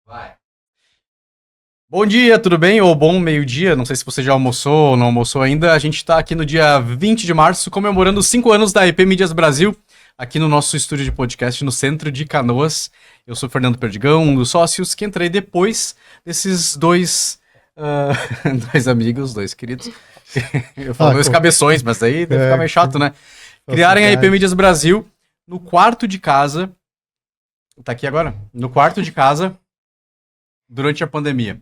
Vai. Bom dia, tudo bem? Ou bom meio-dia? Não sei se você já almoçou ou não almoçou ainda. A gente está aqui no dia 20 de março, comemorando os 5 anos da EP Mídias Brasil, aqui no nosso estúdio de podcast no centro de Canoas. Eu sou Fernando Perdigão, um dos sócios, que entrei depois desses ah, dois amigos, dois queridos. Eu falo dois cabeções, mas daí deve ficar meio chato, né? Criarem a EP Mídias Brasil no quarto de casa. Tá aqui agora? No quarto de casa, durante a pandemia.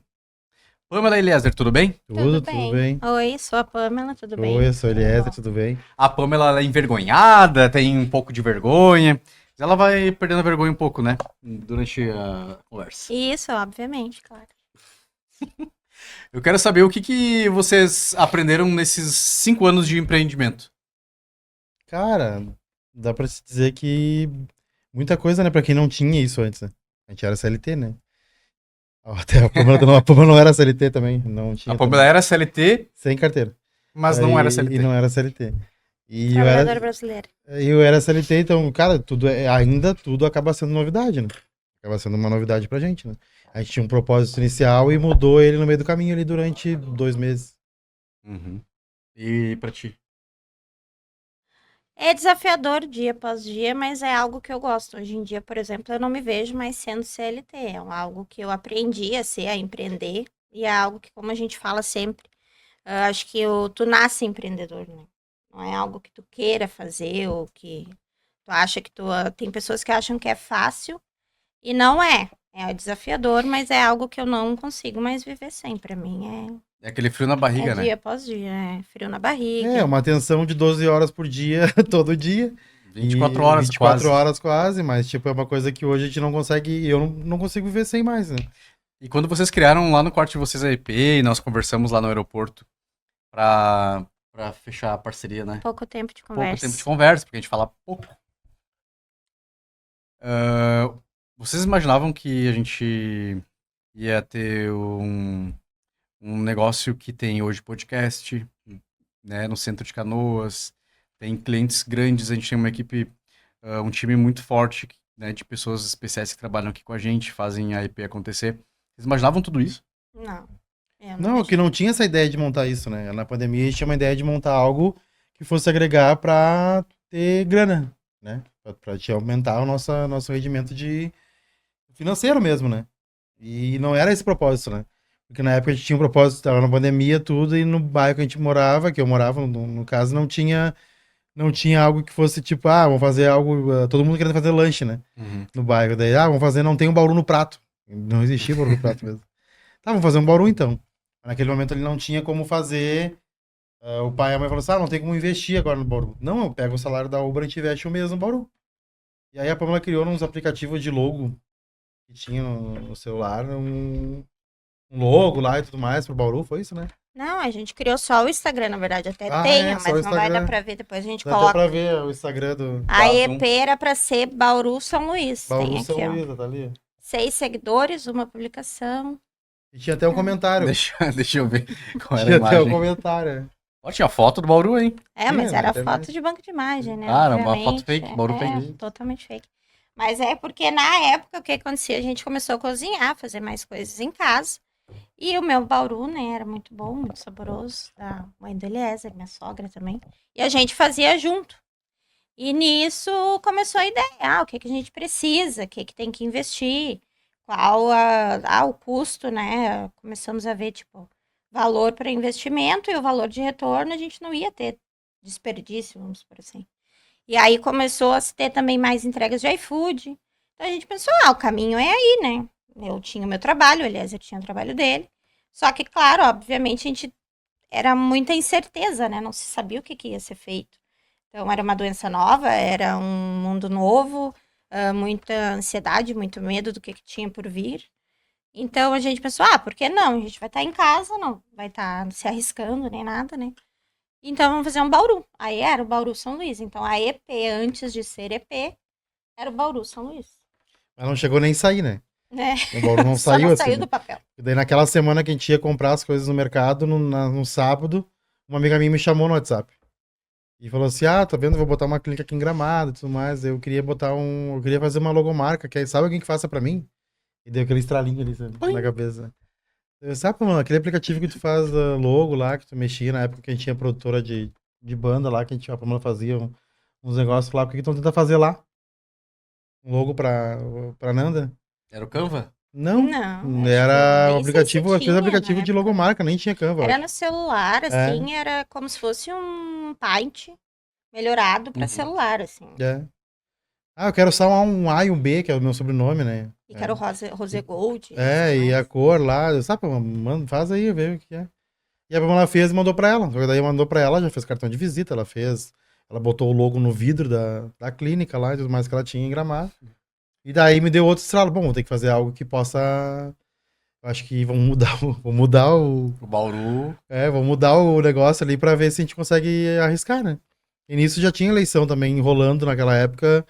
Pamela Eliezer, tudo bem? Tudo bem. Oi, sou a Pamela, tudo bem? Oi, eu sou a Eliezer, tudo bem? A Pamela ela é envergonhada, tem um pouco de vergonha. Ela vai perdendo a vergonha um pouco, né? Durante a conversa. Isso, obviamente, claro. Eu quero saber o que vocês aprenderam nesses 5 anos de empreendimento. Cara, dá pra se dizer que muita coisa, né? Pra quem não tinha isso antes, né? A gente era CLT, né? Até a Pamela não era CLT também, não tinha. A Pamela era CLT, sem carteira. mas não era CLT. E não era CLT. E Trabalhadora brasileira. eu era CLT, então, cara, ainda tudo acaba sendo novidade, né? Acaba sendo uma novidade pra gente, né? A gente tinha um propósito inicial e mudou ele no meio do caminho ali durante 2 meses. Uhum. E pra ti? É desafiador dia após dia, mas é algo que eu gosto. Hoje em dia, por exemplo, eu não me vejo mais sendo CLT. É algo que eu aprendi a ser, a empreender. E é algo que, como a gente fala sempre, acho que tu nasce empreendedor, né? Não é algo que tu queira fazer ou que tu acha que tem pessoas que acham que é fácil e não é. É desafiador, mas é algo que eu não consigo mais viver sem. Pra mim É aquele frio na barriga, é né? dia após dia, é frio na barriga. É, uma atenção de 12 horas por dia, todo dia. 24 horas 24 quase. horas quase, mas tipo, é uma coisa que hoje a gente não consegue, eu não consigo viver sem mais, né? E quando vocês criaram lá no quarto de vocês a EP e nós conversamos lá no aeroporto pra fechar a parceria, né? Pouco tempo de conversa. Pouco tempo de conversa, porque a gente fala pouco. Vocês imaginavam que a gente ia ter um negócio que tem hoje podcast, né, no centro de Canoas, tem clientes grandes, a gente tem uma equipe, um time muito forte, né, de pessoas especiais que trabalham aqui com a gente, fazem a EP acontecer. Vocês imaginavam tudo isso? Não. Não, que não tinha essa ideia de montar isso, né? Na pandemia a gente tinha uma ideia de montar algo que fosse agregar pra ter grana, né? Pra te aumentar o nosso rendimento de financeiro mesmo, né? E não era esse propósito, né? Porque na época a gente tinha um propósito, tava na pandemia, tudo, e no bairro que a gente morava, que eu morava, no caso, não tinha algo que fosse tipo, vamos fazer algo, todo mundo querendo fazer lanche, né? Uhum. No bairro. Daí, vamos fazer, não tem um Bauru no prato. Não existia Bauru no prato mesmo. Tá, vamos fazer um Bauru então. Naquele momento ele não tinha como fazer. O pai e a mãe falaram assim: não tem como investir agora no Bauru. Não, eu pego o salário da Uber e a gente investe o mesmo no Bauru. E aí a Pamela criou uns aplicativos de logo que tinha no celular, um logo lá e tudo mais pro Bauru, foi isso, né? Não, a gente criou só o Instagram, na verdade, até Ah, tem, é, mas só o não vai Instagram. dar pra ver, depois a gente Dá até coloca. pra ver o Instagram do A EP era pra ser Bauru São Luís, Bauru tem São aqui, ó. Luís, tá ali. 6 seguidores, uma publicação. E tinha até um comentário. Deixa eu ver qual era Tinha a até um imagem. comentário. Ó, tinha foto do Bauru, hein? Mas Tinha, era até foto mais. de banco de imagem, né? Ah, era uma obviamente. foto fake, Bauru fake. Totalmente fake. Mas é porque na época o que acontecia? A gente começou a cozinhar, fazer mais coisas em casa. E o meu Bauru, né, era muito bom, muito saboroso, da mãe do Eliezer, minha sogra também. E a gente fazia junto. E nisso começou a ideia, o que a gente precisa, o que tem que investir, qual o custo, né? Começamos a ver, tipo, valor para investimento e o valor de retorno, a gente não ia ter desperdício, vamos por assim. E aí começou a se ter também mais entregas de iFood. Então a gente pensou, o caminho é aí, né? Eu tinha o meu trabalho, aliás, eu tinha o trabalho dele. Só que, claro, obviamente, a gente era muita incerteza, né? Não se sabia o que ia ser feito. Então, era uma doença nova, era um mundo novo, muita ansiedade, muito medo do que tinha por vir. Então, a gente pensou, por que não? A gente vai estar em casa, não vai estar se arriscando nem nada, né? Então, vamos fazer um Bauru. Aí era o Bauru São Luís. Então, a EP, antes de ser EP, era o Bauru São Luís. Mas não chegou nem a sair, né? É. O Bauru não Só saiu não assim. saiu do papel. E daí naquela semana que a gente ia comprar as coisas no mercado, no sábado, uma amiga minha me chamou no WhatsApp. E falou assim, tá vendo, vou botar uma clínica aqui em Gramado e tudo mais. Eu queria fazer uma logomarca, sabe alguém que faça pra mim? E deu aquele estralinho ali, sabe, Oi. na cabeça. Sabe, mano, aquele aplicativo que tu faz logo lá, que tu mexia na época que a gente tinha produtora de banda lá, que a Pamela fazia uns negócios lá, por que que tu não tenta fazer lá? Um logo pra Nanda? Era o Canva? Não, Não, acho que era o nem sei se aplicativo, eu fiz tinha aplicativo na de época. logomarca, nem tinha Canva, eu Era acho. no celular, É, assim, era como se fosse um Paint melhorado pra Uhum. celular, assim. é. Ah, eu quero só um A e um B, que é o meu sobrenome, né? E que era o Rose Gold. E a cor lá, sabe, mano, faz aí, vê o que é. E a Pamela fez e mandou pra ela. Só que daí mandou pra ela, já fez cartão de visita, ela botou o logo no vidro da clínica lá e tudo mais que ela tinha em Gramado. E daí me deu outro estralo. Bom, vou ter que fazer algo que possa. Eu acho que vamos mudar vamos mudar O Bauru. vamos mudar o negócio ali pra ver se a gente consegue arriscar, né? E nisso já tinha eleição também enrolando naquela época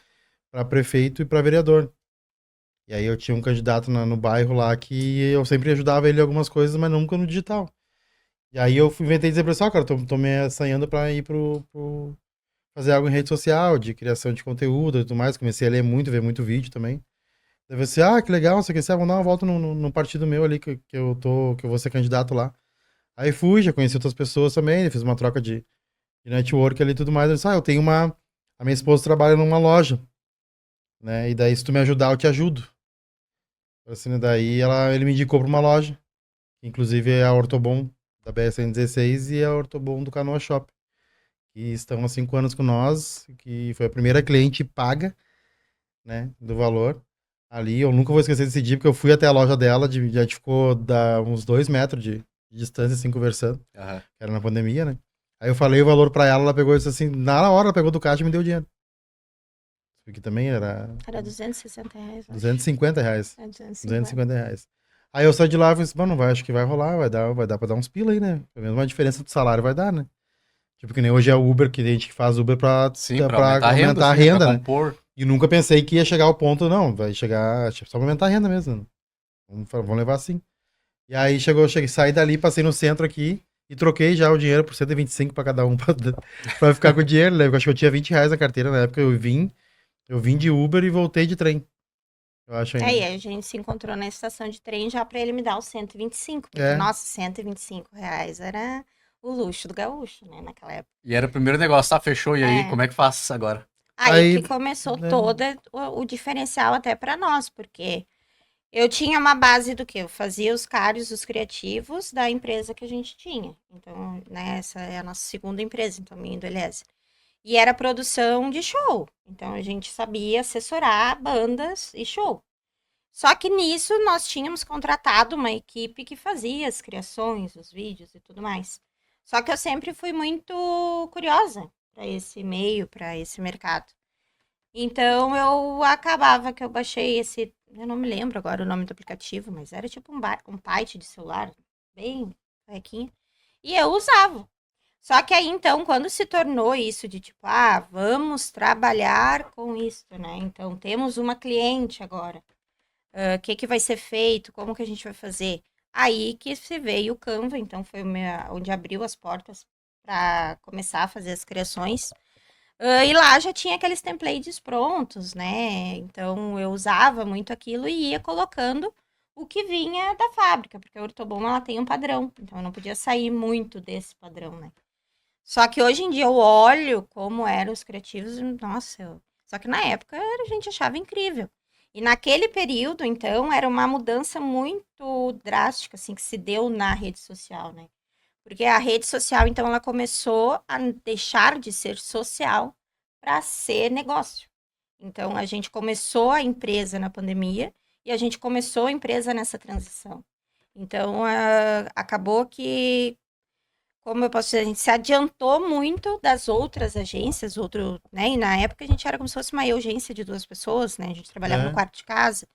pra prefeito e pra vereador. E aí eu tinha um candidato no bairro lá que eu sempre ajudava ele em algumas coisas, mas nunca no digital. E aí eu inventei dizer pra ele, cara, tô me assanhando pra ir fazer algo em rede social, de criação de conteúdo e tudo mais. Comecei a ler muito, ver muito vídeo também. Daí eu falei, que legal, você quer ser, vamos dar uma volta no partido meu ali, que eu vou ser candidato lá. Aí fui, já conheci outras pessoas também, fiz uma troca de network ali e tudo mais. Eu disse, eu tenho a minha esposa trabalha numa loja, né? E daí se tu me ajudar, eu te ajudo. Assim, daí ele me indicou pra uma loja, que inclusive é a Ortobon da BR-116 e a Ortobon do Canoa Shop, que estão há 5 anos com nós, que foi a primeira cliente paga, né, do valor. Ali, eu nunca vou esquecer desse dia, porque eu fui até a loja dela, a gente ficou uns 2 metros de distância, assim, conversando, Aham. que era na pandemia, né. Aí eu falei o valor pra ela, ela pegou isso assim, na hora ela pegou do caixa e me deu o dinheiro. Porque também era Era R$ 260, acho. 250 reais. É 250. 250 reais. Aí eu saí de lá e falei assim, não vai, acho que vai rolar, vai dar pra dar uns pila aí, né? Pelo menos uma diferença do salário vai dar, né? Tipo, que nem hoje é o Uber, que a gente faz Uber Sim, pra pra aumentar a sim, renda, pra né? compor. E nunca pensei que ia chegar ao ponto, não, vai chegar só pra aumentar a renda mesmo, né? Vamos levar assim. E aí saí dali, passei no centro aqui e troquei já o dinheiro por 125 pra cada um, pra ficar com o dinheiro, né? Eu acho que eu tinha 20 reais na carteira na época, eu vim de Uber e voltei de trem. Eu acho ainda. Aí a gente se encontrou na estação de trem já pra ele me dar os 125. Porque, É. nossa, R$ 125 era o luxo do gaúcho, né, naquela época. E era o primeiro negócio, tá? Fechou, e aí, É. como é que faz agora? Aí Aí, que começou né? todo o diferencial até pra nós, porque eu tinha uma base do quê? Eu fazia os cards, os criativos da empresa que a gente tinha. Então, né, essa é a nossa segunda empresa, então, minha do Eliezer. E era produção de show. Então, a gente sabia assessorar bandas e show. Só que nisso nós tínhamos contratado uma equipe que fazia as criações, os vídeos e tudo mais. Só que eu sempre fui muito curiosa para esse meio, para esse mercado. Então eu acabava que eu baixei eu não me lembro agora o nome do aplicativo, mas era tipo um byte de celular, bem requinho, e eu usava. Só que aí então, quando se tornou isso de tipo, vamos trabalhar com isso, né? Então temos uma cliente agora. O que vai ser feito? Como que a gente vai fazer? Aí que se veio o Canva, então foi onde abriu as portas para começar a fazer as criações. E lá já tinha aqueles templates prontos, né? Então eu usava muito aquilo e ia colocando o que vinha da fábrica, porque a Ortobon ela tem um padrão, então eu não podia sair muito desse padrão, né? Só que hoje em dia eu olho como eram os criativos, nossa, só que na época a gente achava incrível. E naquele período, então, era uma mudança muito drástica, assim, que se deu na rede social, né? Porque a rede social, então, ela começou a deixar de ser social para ser negócio. Então, a gente começou a empresa na pandemia e a gente começou a empresa nessa transição. Então, acabou que, como eu posso dizer, a gente se adiantou muito das outras agências, né? E na época a gente era como se fosse uma agência de 2 pessoas, né? A gente trabalhava no quarto de casa.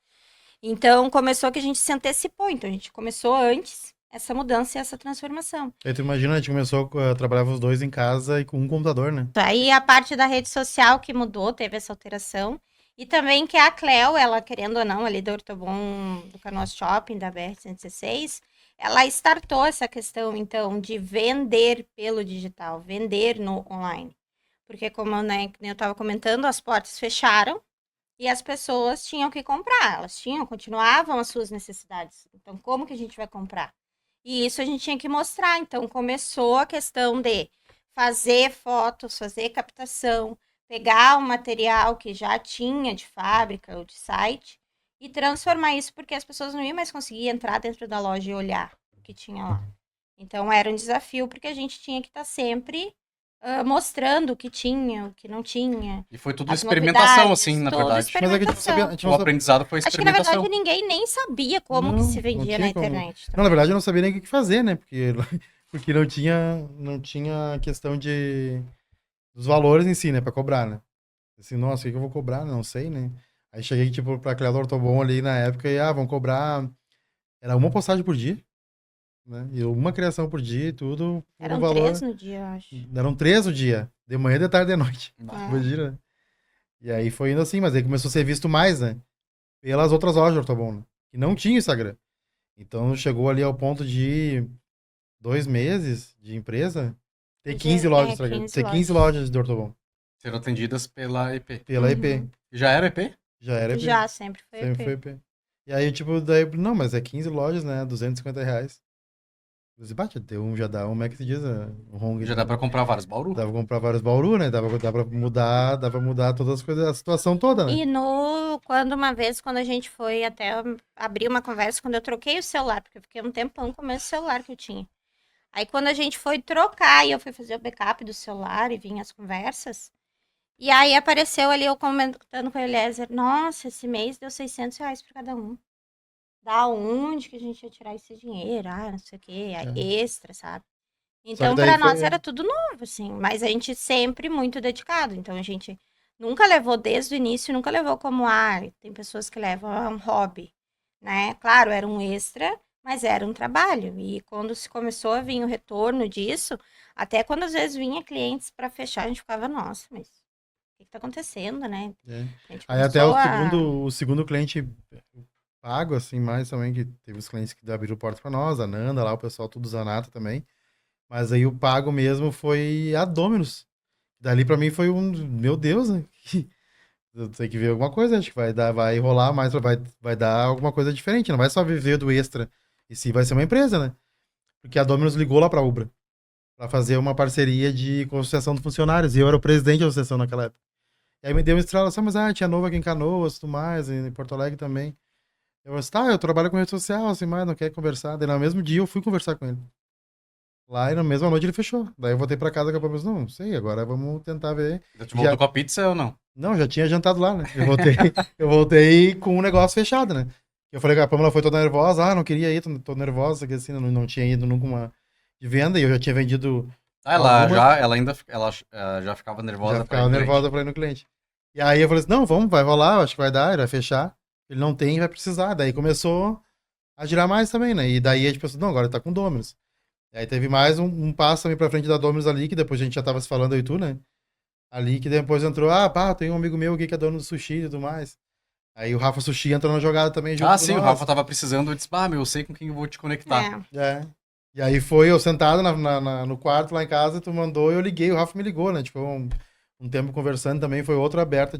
Então, começou que a gente se antecipou. Então, a gente começou antes essa mudança e essa transformação. Aí tu imagina, a gente começou a trabalhar os dois em casa e com um computador, né? Aí a parte da rede social que mudou, teve essa alteração. E também que a Cleo, ela querendo ou não, ali do Ortobon, do Canoa Shopping, da BR-116, ela startou essa questão, então, de vender pelo digital, vender no online. Porque como, né, eu estava comentando, as portas fecharam e as pessoas tinham que comprar, continuavam as suas necessidades. Então, como que a gente vai comprar? E isso a gente tinha que mostrar. Então, começou a questão de fazer fotos, fazer captação, pegar o material que já tinha de fábrica ou de site e transformar isso, porque as pessoas não iam mais conseguir entrar dentro da loja e olhar o que tinha lá. Então, era um desafio, porque a gente tinha que estar sempre mostrando o que tinha, o que não tinha. E foi tudo As experimentação, novidades, assim, na tudo verdade. Mas é que a gente não sabia, a gente O não sabia, aprendizado foi Acho que, na experimentação. verdade, ninguém nem sabia como que Não, se não vendia tinha na como. internet. Não, na verdade eu não sabia nem o que fazer, né? Porque não tinha questão dos valores em si, né? Pra cobrar, né? Assim, nossa, o que eu vou cobrar? Não sei, né? Aí cheguei, tipo, pra criador Ortobon ali na época e, vão cobrar, era uma postagem por dia, né? E uma criação por dia e tudo por um Eram valor. 3 no dia, eu acho. Eram 3 o dia, de manhã, de tarde e de noite. Bah. Imagina, né? E aí foi indo assim, mas aí começou a ser visto mais, né? Pelas outras lojas de Ortobon, né? Que não tinha Instagram. Então chegou ali ao ponto de 2 meses de empresa, ter 15 lojas, 15 ter 15 lojas de Ortobon. Serão atendidas pela EP. Pela EP. Já era EP? Já era EP. Já, sempre foi Sempre EP. foi EP. E aí, tipo, daí, não, mas é 15 lojas, né? R$ 250. Eu disse, bate, já dá, como é que se diz? Um home. Já dá pra comprar vários Bauru? Dava pra comprar vários Bauru, né? Dava pra mudar todas as coisas, a situação toda, né? E quando a gente foi até abrir uma conversa, quando eu troquei o celular, porque eu fiquei um tempão com o mesmo celular que eu tinha. Aí quando a gente foi trocar e eu fui fazer o backup do celular e vinha as conversas, e aí apareceu ali eu comentando com o Eliezer, nossa, esse mês deu R$ 600 para cada um. Da onde que a gente ia tirar esse dinheiro? Ah, não sei o quê, extra, sabe? Então, daí para foi- nós era tudo novo, assim, mas a gente sempre muito dedicado. Então, a gente nunca levou desde o início, nunca levou como, tem pessoas que levam um hobby, né? Claro, era um extra, mas era um trabalho. E quando se começou a vir o retorno disso, até quando às vezes vinha clientes para fechar, a gente ficava, nossa, mas o que tá acontecendo, né? É. A gente Aí até começou a... o segundo cliente pago, assim, mais também, que teve os clientes que abriram porta pra nós, a Nanda lá, o pessoal tudo Zanata também. Mas aí o pago mesmo foi a Dominus. Dali pra mim foi meu Deus, né? Eu tenho que ver alguma coisa, acho que vai rolar mais, vai dar alguma coisa diferente, não vai só viver do extra. E sim, vai ser uma empresa, né? Porque a Dominus ligou lá pra Ubra, pra fazer uma parceria de com a Associação de Funcionários, e eu era o presidente da associação naquela época. E aí me deu uma estrela assim, mas tinha novo aqui em Canoas, tudo mais, em Porto Alegre também. Eu disse, eu trabalho com rede social, assim, mas não quer conversar. Daí no mesmo dia eu fui conversar com ele. Lá e na mesma noite ele fechou. Daí eu voltei pra casa com a Pamela, não sei, agora vamos tentar ver. Já te voltou com a pizza ou não? Não, já tinha jantado lá, né? Eu voltei com o negócio fechado, né? Eu falei que a Pamela foi toda nervosa, não queria ir, tô nervosa, que assim, não tinha ido nunca uma de venda, e eu já tinha vendido Ela já ficava nervosa já pra ficava ir no nervosa pra ir no cliente. E aí eu falei assim, não, vamos, vai rolar, acho que vai dar, ele vai fechar. Ele não tem, vai precisar. Daí começou a girar mais também, né? E daí a gente pensou, não, agora ele tá com Dominus. E aí teve mais um passo também pra frente da Dominus ali, que depois a gente já tava se falando eu e tu, né? Ali que depois entrou, tem um amigo meu aqui que é dono do sushi e tudo mais. Aí o Rafa Sushi entrou na jogada também junto com sim, o nós. Rafa tava precisando, eu disse, eu sei com quem eu vou te conectar. É. E aí foi eu sentado no quarto lá em casa, tu mandou, eu liguei, o Rafa me ligou, né? Tipo, um tempo conversando também, foi outra aberta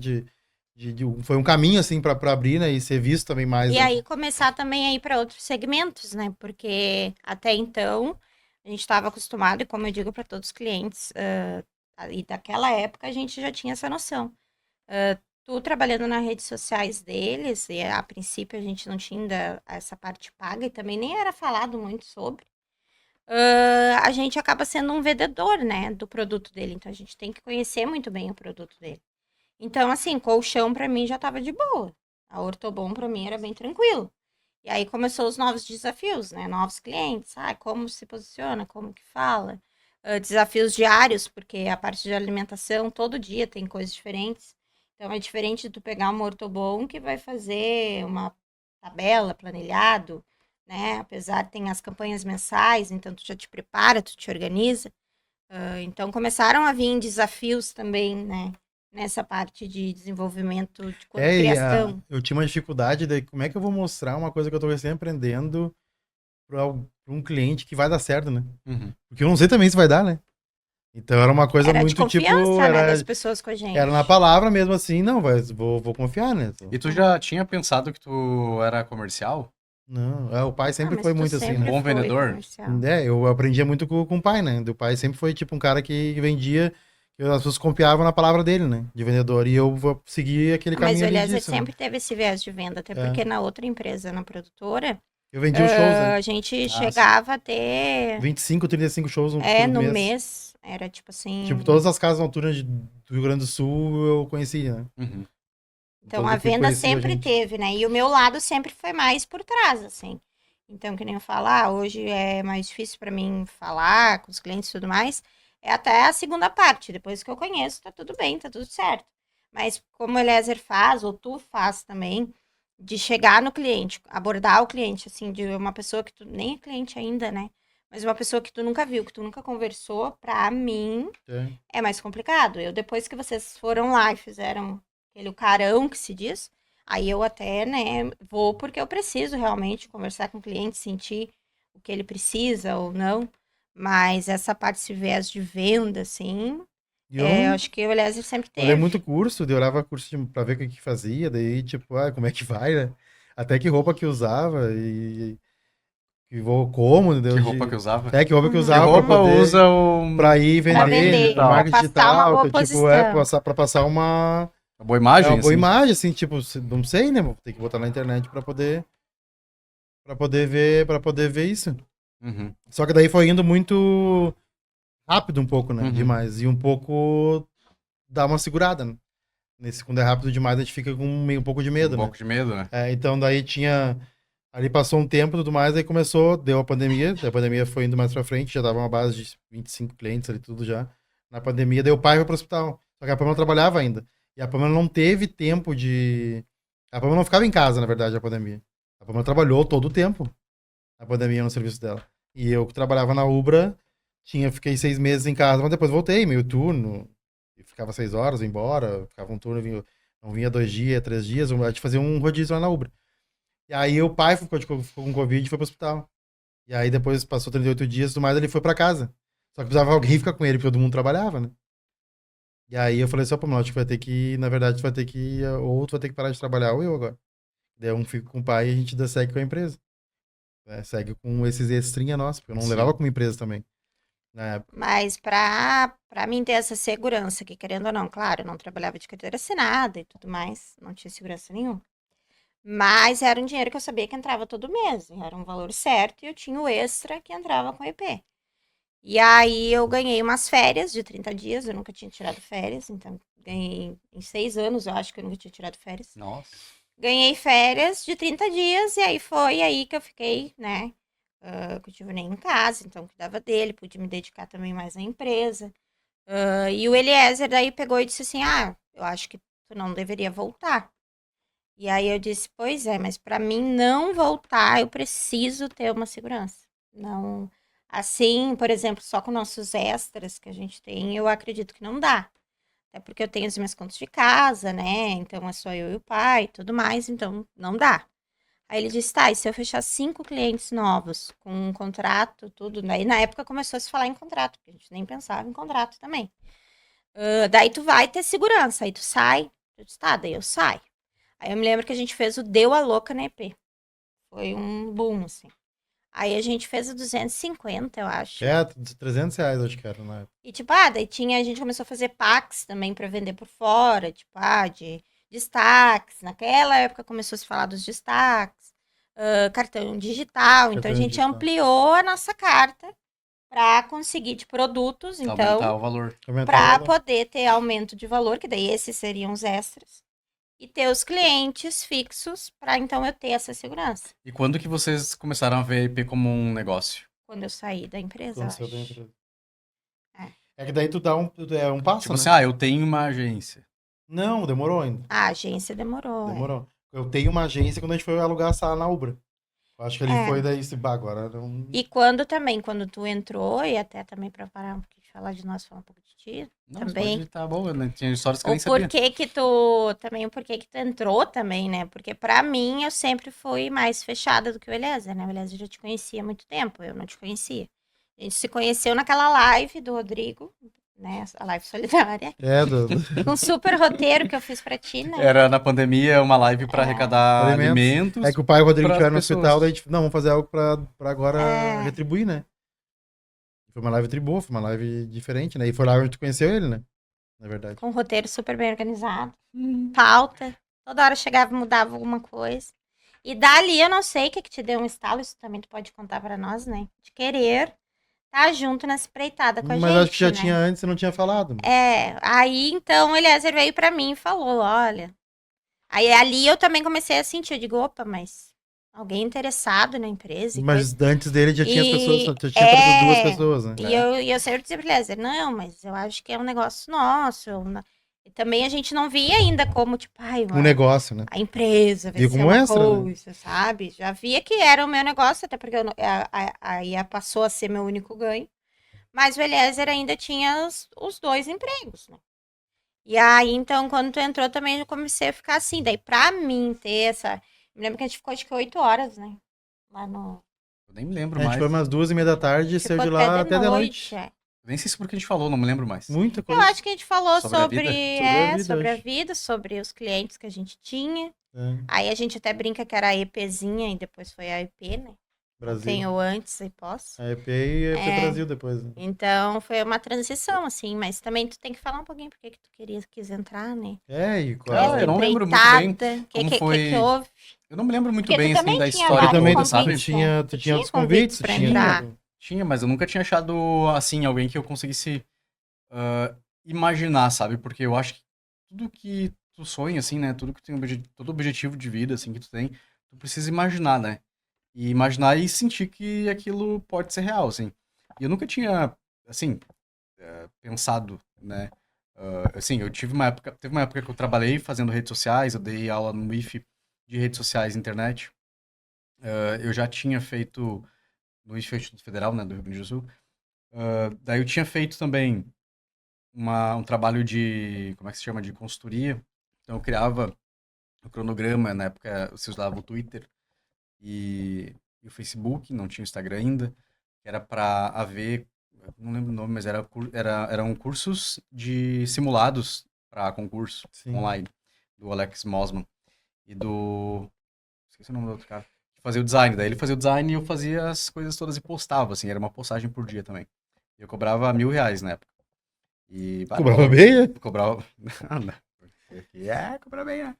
foi um caminho, assim, pra abrir, né? E ser visto também mais. E né? aí começar também a ir para outros segmentos, né? Porque até então a gente estava acostumado, e como eu digo para todos os clientes, e daquela época a gente já tinha essa noção. Tu trabalhando nas redes sociais deles, e a princípio a gente não tinha ainda essa parte paga e também nem era falado muito sobre. A gente acaba sendo um vendedor, né, do produto dele. Então a gente tem que conhecer muito bem o produto dele. Então, assim, colchão pra mim já tava de boa. A Ortobon pra mim era bem tranquilo. E aí começou os novos desafios, né? Novos clientes, como se posiciona, como que fala. Desafios diários, porque a parte de alimentação, todo dia tem coisas diferentes. Então, é diferente de tu pegar uma Ortobon que vai fazer uma tabela, planilhado, né? Apesar de tem as campanhas mensais, então tu já te prepara, tu te organiza. Então, começaram a vir desafios também, né? Nessa parte de desenvolvimento, de criação. Eu tinha uma dificuldade de como é que eu vou mostrar uma coisa que eu tô recém aprendendo pra um cliente que vai dar certo, né? Uhum. Porque eu não sei também se vai dar, né? Então era uma coisa Era de muito confiança, tipo, né, era, das pessoas com a gente. era na palavra mesmo assim, não, vou confiar, né? E tu já tinha pensado que tu era comercial? Não, o pai sempre mas foi tu muito assim, sempre né? Bom foi vendedor? comercial. Eu aprendia muito com o pai, né? O pai sempre foi tipo um cara que vendia, que as pessoas confiavam na palavra dele, né? De vendedor. E eu vou seguir aquele Mas caminho o ali Eliezer disso, né? sempre teve esse viés de venda, até É. porque na outra empresa, na produtora, Eu vendia os shows, né? a gente Ah, chegava a ter 25, 35 shows por no mês. mês, era tipo Tipo, assim. todas as casas noturnas do Rio Grande do Sul eu conhecia, né? Uhum. Então a Depois venda conhecia a sempre gente. teve, né? E o meu lado sempre foi mais por trás, assim. Então, que nem eu falar, hoje é mais difícil para mim falar com os clientes e tudo mais. É até a segunda parte. Depois que eu conheço, tá tudo bem, tá tudo certo. Mas como o Eliezer faz, ou tu faz também, de chegar no cliente, abordar o cliente, assim, de uma pessoa que tu nem é cliente ainda, né? Mas uma pessoa que tu nunca viu, que tu nunca conversou, pra mim É. é mais complicado. Eu, depois que vocês foram lá e fizeram aquele carão que se diz, aí eu até, né, vou porque eu preciso realmente conversar com o cliente, sentir o que ele precisa ou não. Mas essa parte se viés de venda, assim, E eu não. eu acho que o Eliezer sempre Eu olhei teve. muito curso, daí eu olhava curso pra ver o que que fazia, daí, tipo, como é que vai, né? Até que roupa que usava e vou como, Que entendeu? roupa que usava? Que roupa que Que usava pra roupa poder, usa o pra ir o Pra marketing vender, vender, o pra digital? marketing passar uma digital, boa tipo, posição. pra passar Uma boa uma imagem, boa assim? imagem, assim, tipo, não sei, né? Vou ter que botar na internet pra poder ver isso. Uhum. Só que daí foi indo muito rápido um pouco, né? Uhum. Demais. E um pouco dá uma segurada, né? Nesse, quando é rápido demais, a gente fica com meio, um pouco de medo, Um né? pouco de medo, né? Então daí tinha. Ali passou um tempo e tudo mais, aí começou, deu a pandemia foi indo mais pra frente, já dava uma base de 25 clientes ali, tudo já. Na pandemia, daí o pai foi pro hospital. Só que a Pamela trabalhava ainda. E a Pamela não teve tempo de. A Pamela não ficava em casa, na verdade, na pandemia. A Pamela trabalhou todo o tempo na pandemia no serviço dela. E eu que trabalhava na Ubra, fiquei 6 meses em casa, mas depois voltei, meio turno. E ficava 6 horas, ia embora, ficava um turno, não vinha 2 dias, 3 dias, a gente fazia um rodízio lá na Ubra. E aí o pai ficou com Covid e foi pro hospital. E aí depois passou 38 dias e tudo mais, ele foi pra casa. Só que precisava alguém ficar com ele, porque todo mundo trabalhava, né? E aí eu falei assim, ó, Pamela, acho que vai ter que, na verdade, tu vai ter que, ou tu vai ter que parar de trabalhar, ou eu agora. Daí um fica com o pai e a gente segue com a empresa. Né? Segue com esses extrinha nossos, porque eu não Sim. levava como empresa também. Na época. Mas pra mim ter essa segurança, que querendo ou não, claro, eu não trabalhava de carteira assinada e tudo mais, não tinha segurança nenhuma. Mas era um dinheiro que eu sabia que entrava todo mês, era um valor certo e eu tinha o extra que entrava com o EP. E aí eu ganhei umas férias de 30 dias, eu nunca tinha tirado férias, então ganhei em 6 anos, eu acho que eu nunca tinha tirado férias. Nossa. Ganhei férias de 30 dias e aí foi aí que eu fiquei, né, que eu tive nem em casa, então cuidava dele, pude me dedicar também mais à empresa. E o Eliezer daí pegou e disse assim, eu acho que tu não deveria voltar. E aí eu disse, pois é, mas para mim não voltar, eu preciso ter uma segurança. Não, assim, por exemplo, só com nossos extras que a gente tem, eu acredito que não dá. Até porque eu tenho as minhas contas de casa, né? Então é só eu e o pai, e tudo mais, então não dá. Aí ele disse, tá, e se eu fechar 5 clientes novos com um contrato, tudo, daí na época começou a se falar em contrato, porque a gente nem pensava em contrato também. Daí tu vai ter segurança, aí tu sai, eu disse, tá, daí eu saio. Aí eu me lembro que a gente fez o Deu a Louca na EP. Foi um boom, assim. Aí a gente fez o 250, eu acho. R$ 300, acho que era, né? E tipo, daí a gente começou a fazer packs também pra vender por fora, tipo, de destaques. Naquela época começou a se falar dos destaques, cartão digital. Então a Cartão gente digital. ampliou a nossa carta para conseguir de produtos, Aumentar então, o valor. Aumentar o para valor. poder ter aumento de valor, que daí esses seriam os extras. E ter os clientes fixos para então eu ter essa segurança. E quando que vocês começaram a ver a IP como um negócio? Quando eu saí da empresa, Quando eu saiu da acho. empresa. É. É que daí tu dá um passo, Tipo né? assim, eu tenho uma agência. Não, demorou ainda. A agência demorou. Demorou. Eu tenho uma agência quando a gente foi alugar a sala na Ubra. Eu acho que ele É. foi daí, agora não... E quando tu entrou, e até também para parar um pouquinho de falar de nós, falar um pouco de ti, Não, também. pode tá bom, né? Tinha histórias que eu O nem sabia. porquê que tu entrou também, né? Porque pra mim, eu sempre fui mais fechada do que o Eliezer, né? O Eliezer já te conhecia há muito tempo, eu não te conhecia. A gente se conheceu naquela live do Rodrigo, né? A live solidária. É, Um super roteiro que eu fiz pra ti, né? Era na pandemia uma live pra arrecadar Alimentos. alimentos. É que o pai e o Rodrigo pras estiveram no pessoas. hospital, daí a gente, não, vamos fazer algo pra agora É. retribuir, né? Foi uma live tribô, foi uma live diferente, né? E foi lá onde tu conheceu ele, né? Na verdade. Com um roteiro super bem organizado. Pauta. Toda hora chegava e mudava alguma coisa. E dali eu não sei o que te deu um estalo, isso também tu pode contar pra nós, né? De querer estar junto nessa empreitada com a Mas gente, acho que já né? tinha antes, você não tinha falado. Aí então o Eliezer veio pra mim e falou, olha. Aí ali eu também comecei a sentir, eu digo, opa, mas alguém interessado na empresa e coisa. Mas antes dele já tinha as E- pessoas, já tinha aparecido duas é, pessoas, né? E eu sempre dizia pro Eliezer, não, mas eu acho que é um negócio nosso. E também a gente não via ainda como, tipo, ai, Um negócio, né? a empresa vai Via ser como uma extra, né? coisa, sabe? Já via que era o meu negócio, até porque aí passou a ser meu único ganho. Mas o Eliezer ainda tinha os dois empregos, né? E aí, então, quando tu entrou também, eu comecei a ficar assim. Daí, pra mim ter essa... Me lembro que a gente ficou, acho que 8 horas, né? Lá no... Eu nem me lembro A gente mais. foi umas 2h30 da tarde e saiu Ficou de lá até de noite. é. Nem sei se porque a gente falou, não me lembro mais. Muita Eu coisa. acho que a gente falou Sobre a sobre, vida? Sobre a vida, sobre a acho. vida, sobre os clientes que a gente tinha. É, Aí a gente até brinca que era a EPzinha e depois foi a EP, né? Brasil. Tem o antes e pós. A EP e a EP É. Brasil depois. Né? Então foi uma transição, assim, mas também tu tem que falar um pouquinho porque que tu quis entrar, né? É, e Ah, qual? eu não lembro muito bem como foi. Que houve? Eu não me lembro muito Porque tu bem, assim, também da tinha história Tu também toda, tu sabe? tinha, Tu tu tinha outros convites convites? pra Tinha. entrar. Tinha, mas eu nunca tinha achado, assim, alguém que eu conseguisse imaginar, sabe? Porque eu acho que tudo que tu sonha, assim, né? Tudo que tem todo objetivo de vida, assim, que tu tem, tu precisa imaginar, né? E imaginar e sentir que aquilo pode ser real, assim. E eu nunca tinha, assim, pensado, né? Assim, teve uma época que eu trabalhei fazendo redes sociais, eu dei aula no IF de redes sociais e internet. Eu já tinha feito no Instituto Federal, né, do Rio Grande do Sul. Daí eu tinha feito também um trabalho de, como é que se chama, de consultoria. Então eu criava o cronograma, na época você usava o Twitter e o Facebook, não tinha o Instagram ainda, que era para haver, não lembro o nome, mas eram cursos de simulados para concurso Sim. online, do Alex Mosman e do... esqueci o nome do outro cara. Que fazia o design, daí ele fazia o design e eu fazia as coisas todas e postava, assim, era uma postagem por dia também. Eu cobrava R$1.000 na época. E, Cobrava bem, é? Cobrava... cobrava bem, né?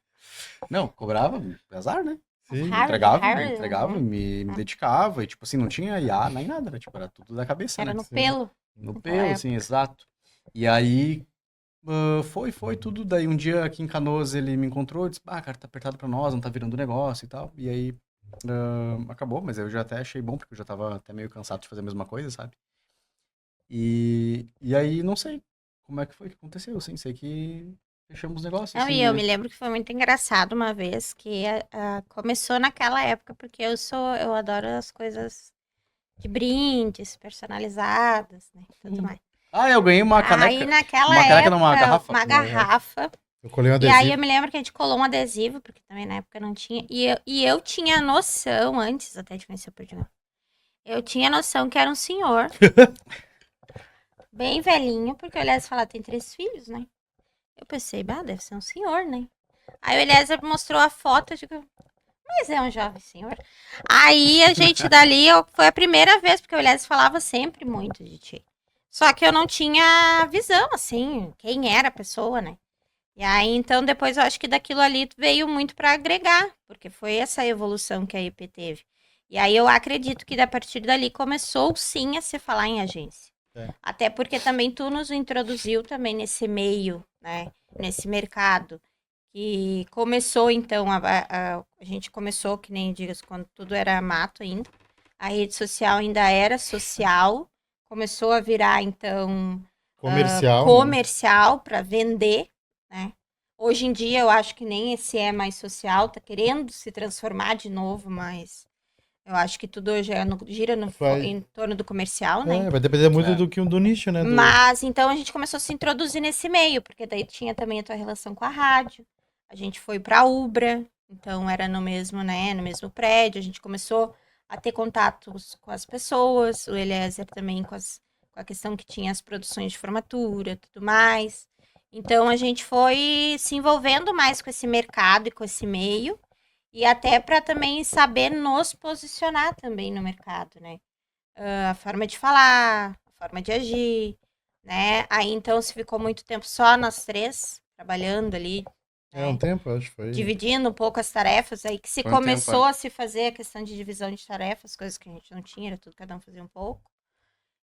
Não, cobrava, azar, né? Sim. Entregava, me dedicava, e tipo assim, não tinha IA nem nada, né? Tipo, era tudo da cabeça, Era né? no Sim. pelo. No naquela pelo, época. assim, exato. E aí, foi tudo. Daí um dia aqui em Canoas ele me encontrou e disse, cara, tá apertado pra nós, não tá virando negócio e tal. E aí, acabou, mas eu já até achei bom, porque eu já tava até meio cansado de fazer a mesma coisa, sabe? E aí, não sei como é que foi que aconteceu, assim, sei que fechamos negócios, Não, assim, e eu né? me lembro que foi muito engraçado uma vez que começou naquela época, porque eu adoro as coisas de brindes, personalizadas, né? Tudo mais. Eu ganhei uma caneca. Aí naquela Uma caneca época, não, uma garrafa. uma garrafa. Eu colei um E adesivo. aí eu me lembro que a gente colou um adesivo, porque também na época não tinha. E eu tinha noção, antes até de conhecer o Portugal, eu tinha noção que era um senhor. Bem velhinho, porque o Eliezer fala, tem 3 filhos, né? Eu pensei, deve ser um senhor, né? Aí o Eliezer mostrou a foto, eu digo, mas é um jovem senhor. Aí a gente dali, foi a primeira vez, porque o Eliezer falava sempre muito de ti. Só que eu não tinha visão, assim, quem era a pessoa, né? E aí, então, depois eu acho que daquilo ali veio muito para agregar, porque foi essa evolução que a IP teve. E aí eu acredito que a partir dali começou sim a se falar em agência. É. Até porque também tu nos introduziu também nesse meio, né? Nesse mercado. Que começou, então, a gente começou, que nem digas, quando tudo era mato ainda. A rede social ainda era social. Começou a virar, então, Comercial. né? comercial para vender, né? Hoje em dia eu acho que nem esse é mais social, tá querendo se transformar de novo, mas eu acho que tudo hoje gira em torno do comercial, né? Vai depender muito É. do nicho, né? Mas então a gente começou a se introduzir nesse meio, porque daí tinha também a tua relação com a rádio. A gente foi pra Ubra, então era no mesmo, né, no mesmo prédio, a gente começou a ter contatos com as pessoas, o Eliezer também com as com a questão que tinha as produções de formatura, tudo mais. Então a gente foi se envolvendo mais com esse mercado e com esse meio, e até para também saber nos posicionar também no mercado, né? A forma de falar, a forma de agir, né? Aí então se ficou muito tempo só nós três, trabalhando ali, Um tempo, acho que foi. dividindo um pouco as tarefas, aí que se Foi um começou a se fazer a questão de divisão de tarefas, coisas que a gente não tinha, era tudo cada um fazia um pouco.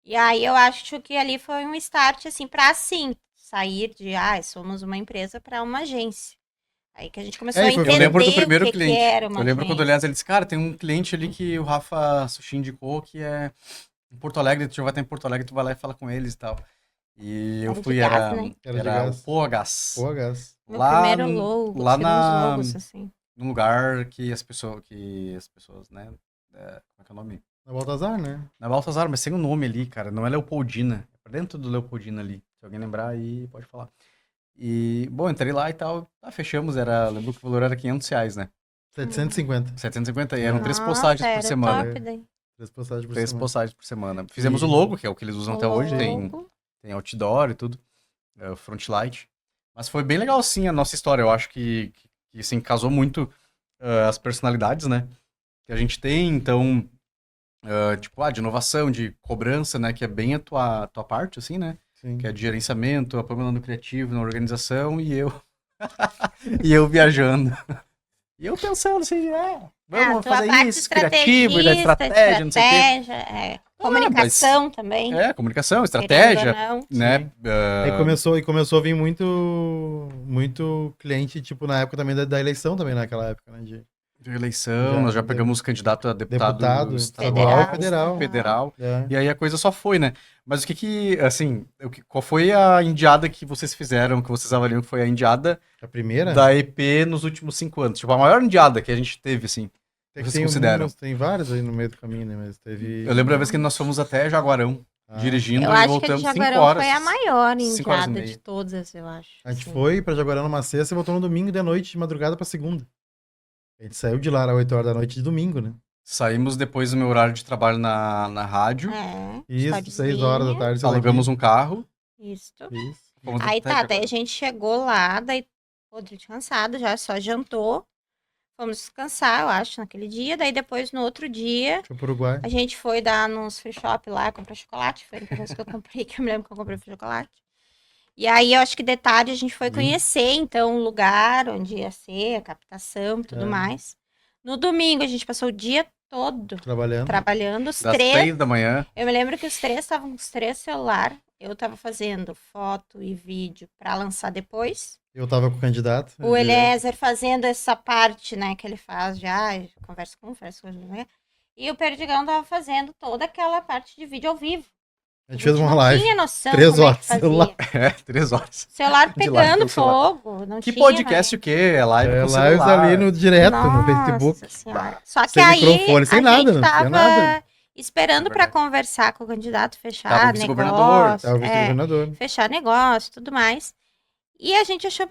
E aí eu acho que ali foi um start, assim, pra assim, sair de, somos uma empresa para uma agência. Aí que a gente começou a Eu entender lembro do o primeiro que cliente. era uma Eu lembro quando o agência. Elias ele disse, cara, tem um cliente ali que o Rafa Sushi indicou que é em Porto Alegre, tu já vai estar em Porto Alegre, tu vai lá e fala com eles e tal. E eu Era de fui, gás, era, né? Era de era o gás. Poagás. Pô, gás. Meu Lá, primeiro logo, lá tiramos logos, assim. num lugar que as pessoas, né, como é que é o nome? Na Baltazar, né? Na Baltazar, mas tem um nome ali, cara, não é Leopoldina, é pra dentro do Leopoldina ali. Se alguém lembrar aí, pode falar. E, bom, entrei lá e tal, fechamos, lembro que o valor era R$ 500, né? 750. 750, e eram 3 Nossa, postagens por era semana. top daí. 3 postagens por 3 semana. postagens por semana. Fizemos E- o logo, que é o que eles usam O até hoje, logo. tem outdoor e tudo, frontlight. Mas foi bem legal, sim, a nossa história. Eu acho que assim, casou muito as personalidades, né? Que a gente tem, então, tipo, de inovação, de cobrança, né? Que é bem a tua parte, assim, né? Sim. Que é de gerenciamento, apoio no criativo, na organização, e eu e eu viajando. E eu pensando assim, vamos tua fazer parte isso, criativo, e da estratégia, não sei o quê. Comunicação também. Comunicação, querendo estratégia, ou não. né? Aí começou a vir muito cliente, tipo, na época também da eleição também, naquela época, né? De eleição, nós já pegamos candidato a Deputado estadual, estadual, federal, É. e aí a coisa só foi, né? Mas assim, qual foi a indiada que vocês fizeram, que vocês avaliam que foi a indiada A primeira? da EP nos últimos 5 anos? Tipo, a maior indiada que a gente teve, assim, Tem, vocês consideram? tem várias aí no meio do caminho, né? Mas teve. Eu lembro a vez que nós fomos até Jaguarão, dirigindo Eu e acho que a de voltamos 5 Jaguarão horas. foi a maior 5 horas e indiada meia. de todas, eu acho. A gente Sim. foi pra Jaguarão numa sexta e voltou no domingo de noite, de madrugada pra segunda. A gente saiu de lá às 8 horas da noite de domingo, né? Saímos depois do meu horário de trabalho na rádio, Isso, 6 horas da tarde. alugamos um carro. Isso. Isso. Fomos Aí até tá, daí Jaguarão. a gente chegou lá, daí podre cansado já, só jantou. Fomos descansar, eu acho, naquele dia. Daí depois, no outro dia, Foi pro Uruguai. a gente foi dar nos free shop lá, comprar chocolate. Foi a única coisa que eu comprei, que eu me lembro que eu comprei foi chocolate. E aí, eu acho que de tarde a gente foi conhecer, então, o lugar onde ia ser, a captação e tudo mais. No domingo, a gente passou o dia todo trabalhando. Os Das 3, 6 da manhã. eu me lembro que os 3 estavam com os 3 celulares. Eu tava fazendo foto e vídeo para lançar depois. Eu tava com o candidato. O Eliezer fazendo essa parte, né, que ele faz já, conversa com né? E o Perdigão tava fazendo toda aquela parte de vídeo ao vivo. A gente fez uma não live. tinha noção 3 como é horas, que fazia. celular. 3 horas. Celular De live pegando pelo celular. fogo. Não Que tinha, podcast né? o quê? É live com Lives celular. ali no direto, no Nossa Facebook. Senhora. Só que Sem aí microfone, sem a nada, gente não tinha tava nada. esperando É para verdade. conversar com o candidato, fechar Tava o vice-governador, negócio, Tava o vice-governador. fechar negócio, tudo mais. E a gente achou,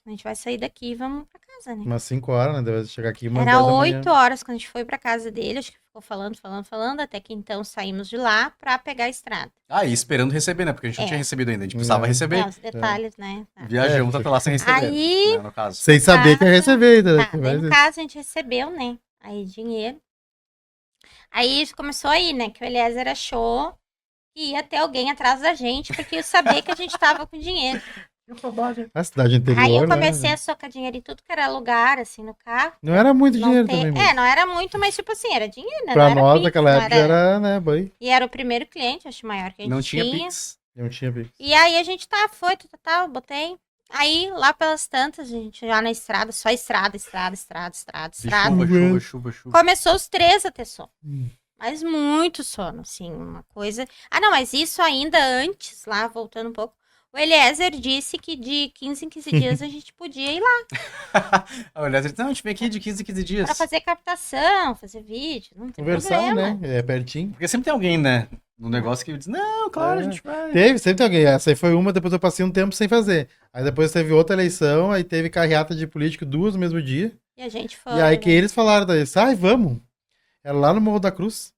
a gente vai sair daqui e vamos para casa, né? Umas 5 horas, né? Deve chegar aqui umas Era 10 da manhã. 8 horas quando a gente foi pra casa dele, acho que ficou falando, até que então saímos de lá pra pegar a estrada. E esperando receber, né? Porque a gente não tinha recebido ainda, a gente precisava É. receber. Os detalhes, né? Tá. Viajamos até lá sem receber, Aí- né, no caso. Sem saber que ia receber ainda. né? Tá, daí no caso a gente recebeu, né? Aí dinheiro. Aí começou aí, né? Que o Eliezer achou que ia ter alguém atrás da gente, porque eu sabia que a gente tava com dinheiro. A cidade interior, Aí eu né? comecei a socar dinheiro em tudo que era lugar, assim, no carro. Não era muito Não dinheiro ter- também, mas não era muito, mas tipo assim, era dinheiro, né? pra Não era nós Pix, naquela não época era, né, boi. E era o primeiro cliente, acho maior que a gente Não tinha Pix. Não tinha Pix. E aí a gente botei. Aí, lá pelas tantas, a gente já na estrada, só estrada. De chuva. Começou os 3 a ter sono. Hum. Mas muito sono, assim, uma coisa... não, mas isso ainda antes, lá, voltando um pouco, o Eliezer disse que de 15 em 15 dias a gente podia ir lá Aliás, ele disse, não, a gente vem aqui de 15 em 15 dias. pra fazer captação, fazer vídeo, não tem Conversar, problema. né? É pertinho. Porque sempre tem alguém, né, no negócio que diz, não, claro, a gente vai. Sempre tem alguém. Essa aí foi uma, depois eu passei um tempo sem fazer. Aí depois teve outra eleição, aí teve carreata de político 2 no mesmo dia. E a gente foi... E aí que né? eles falaram daí, vamos. Era lá no Morro da Cruz,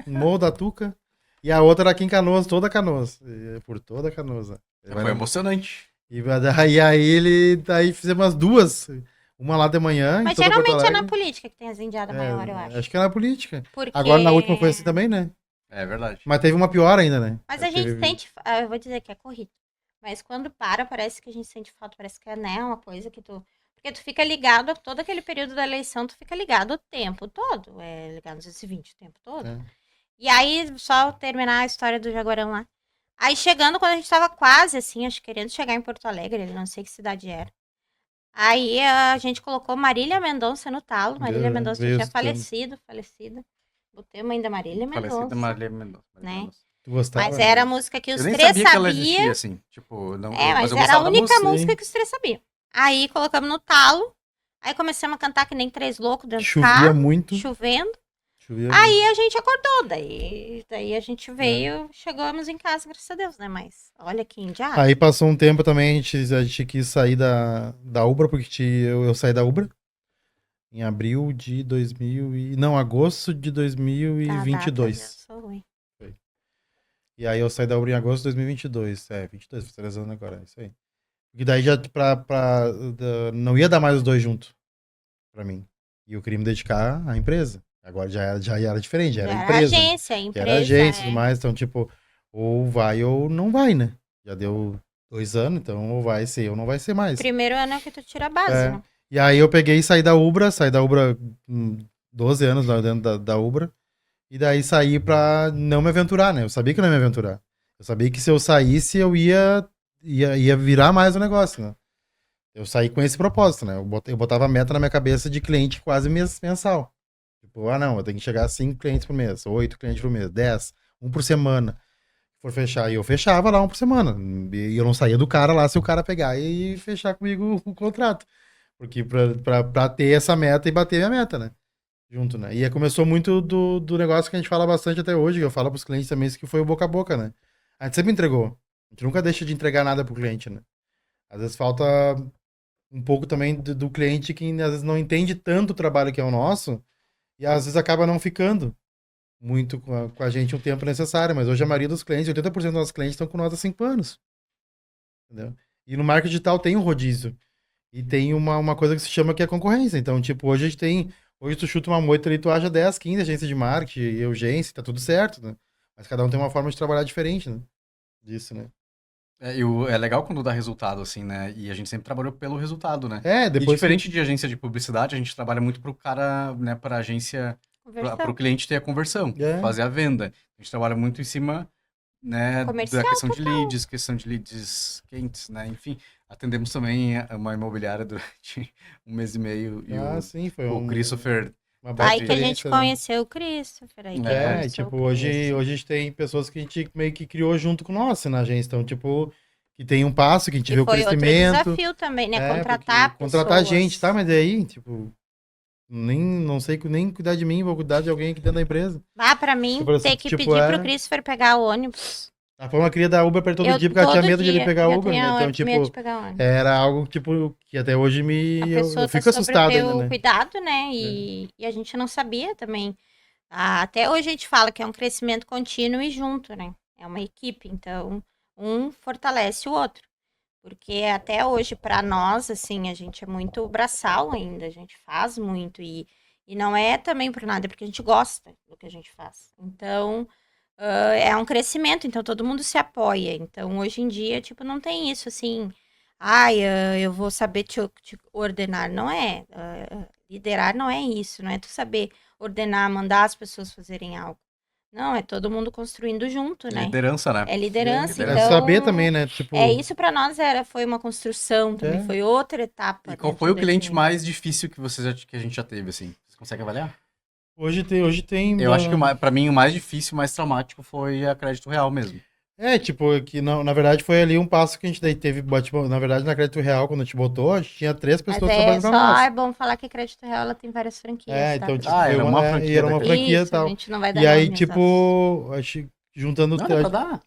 no Morro da Tuca. E a outra era aqui em Canoas, toda Canoas. Por toda Canoas. Né? Foi emocionante. E daí daí fizemos as duas. Uma lá de manhã, Mas em toda Porto geralmente é na Alegre. política que tem as indiadas maior, eu acho. Acho que era na política. Porque... Agora na última foi assim também, né? É verdade. Mas teve uma pior ainda, né? Mas a gente sente, eu vou dizer que é corrido. Mas quando parece que a gente sente falta, parece que é, né, uma coisa que tu... Porque tu fica ligado, todo aquele período da eleição, tu fica ligado o tempo todo. É ligado nos 220 o tempo todo. É. E aí, só terminar a história do Jaguarão lá. Aí chegando, quando a gente tava quase, assim, acho que querendo chegar em Porto Alegre, não sei que cidade era. Aí a gente colocou Marília Mendonça no talo. Marília Mendonça já tinha falecida. Botei uma ainda Marília Mendonça. Falecida Marília Mendonça. Né? Tu gostava? Mas era a música que os Eu nem três sabia que ela sabiam. existia, assim. Tipo, não, Mas eu era a gostava da única música. música que os três sabiam. Aí colocamos no talo. Aí começamos a cantar que nem três loucos dentro do Chovia carro. muito. Chovendo. Chovia Aí a gente acordou. Daí a gente veio, chegamos em casa, graças a Deus, né? Mas olha que indiado. Aí passou um tempo também, a gente quis sair da Ubra, porque eu saí da Ubra em abril de 2000 e... Não, agosto de 2022. Tá, eu sou ruim. E aí eu saí da Ubra em agosto de 2022. 22, faz 3 anos agora, é isso aí. E daí já não ia dar mais os dois juntos pra mim. E eu queria me dedicar à empresa. Agora já era diferente, já era empresa. Agência, Já empresa. era agência e tudo mais, então tipo, ou vai ou não vai, né? Já deu 2 anos, então ou vai ser ou não vai ser mais. Primeiro ano é que tu tira a base, É. né? E aí eu peguei e saí da Ubra 12 anos lá dentro da Ubra. E daí saí pra não me aventurar, né? Eu sabia que eu não ia me aventurar. Eu sabia que se eu saísse, eu ia virar mais o negócio, né? Eu saí com esse propósito, né? Eu botava a meta na minha cabeça de cliente quase mensal. Tipo, não, eu tenho que chegar a 5 clientes por mês, 8 clientes por mês, 10, um por semana. Se for fechar, e eu fechava lá um por semana. E eu não saía do cara lá se o cara pegar e fechar comigo o contrato. Porque pra ter essa meta e bater minha meta, né? Junto, né? E começou muito do negócio que a gente fala bastante até hoje, que eu falo pros clientes também, isso que foi o boca a boca, né? A gente sempre entregou. A gente nunca deixa de entregar nada pro cliente, né? Às vezes falta um pouco também do cliente que às vezes não entende tanto o trabalho que é o nosso e às vezes acaba não ficando muito com a gente o tempo necessário. Mas hoje a maioria dos clientes, 80% dos nossos clientes estão com nós há 5 anos. Entendeu? E no marketing digital tem um rodízio. E tem uma coisa que se chama que é concorrência. Então, tipo, hoje a gente tem... Hoje tu chuta uma moita ali, tu acha 10, 15 agências de marketing e urgência, tá tudo certo, né? Mas cada um tem uma forma de trabalhar diferente, né? Disso, né? É legal quando dá resultado, assim, né? E a gente sempre trabalhou pelo resultado, né? E Depois... diferente de agência de publicidade, a gente trabalha muito pro cara, né, pra agência, pro cliente ter a conversão, fazer a venda. A gente trabalha muito em cima, né, Comercial, da questão de leads, quentes, né? Enfim, atendemos também uma imobiliária durante 1 mês e meio. E sim, foi o Christopher... Aí que a gente conheceu o Christopher. Aí tipo, hoje a gente tem pessoas que a gente meio que criou junto com nós na agência. Então, tipo, que tem um passo, que a gente vê o crescimento. Outro desafio também, né? Contratar pessoas. Contratar gente, tá? Mas daí, tipo, não sei nem cuidar de mim, vou cuidar de alguém aqui dentro da empresa. Pra mim, ter que pedir pro Christopher pegar o ônibus. A forma queria dar Uber pra todo dia, porque ela tinha medo de ele pegar Uber, né? Então, tipo, era algo, tipo, que até hoje eu fico assustado ainda, né? Cuidado, né? E a gente não sabia também. Até hoje a gente fala que é um crescimento contínuo e junto, né? É uma equipe, então um fortalece o outro. Porque até hoje, para nós, assim, a gente é muito braçal ainda, a gente faz muito e não é também por nada, é porque a gente gosta do que a gente faz. Então... é um crescimento, então todo mundo se apoia. Então, hoje em dia, tipo, não tem isso assim, eu vou saber te ordenar. Não é. Liderar não é isso, não é tu saber ordenar, mandar as pessoas fazerem algo. Não, é todo mundo construindo junto, né? Liderança, né? É liderança, então... É saber também, né? Tipo... isso pra nós foi uma construção também, foi outra etapa. E qual foi o cliente mais difícil que a gente já teve, assim? Vocês conseguem avaliar? Hoje tem... Eu acho que pra mim o mais difícil, o mais traumático foi a Crédito Real mesmo. Tipo, que na verdade foi ali um passo que a gente daí teve, na verdade na Crédito Real, quando a gente botou, a gente tinha 3 pessoas trabalhando pra nós. É bom falar que a Crédito Real ela tem várias franquias, então, tipo, era uma franquia e tal. A gente não vai dar e aí, tipo, juntando...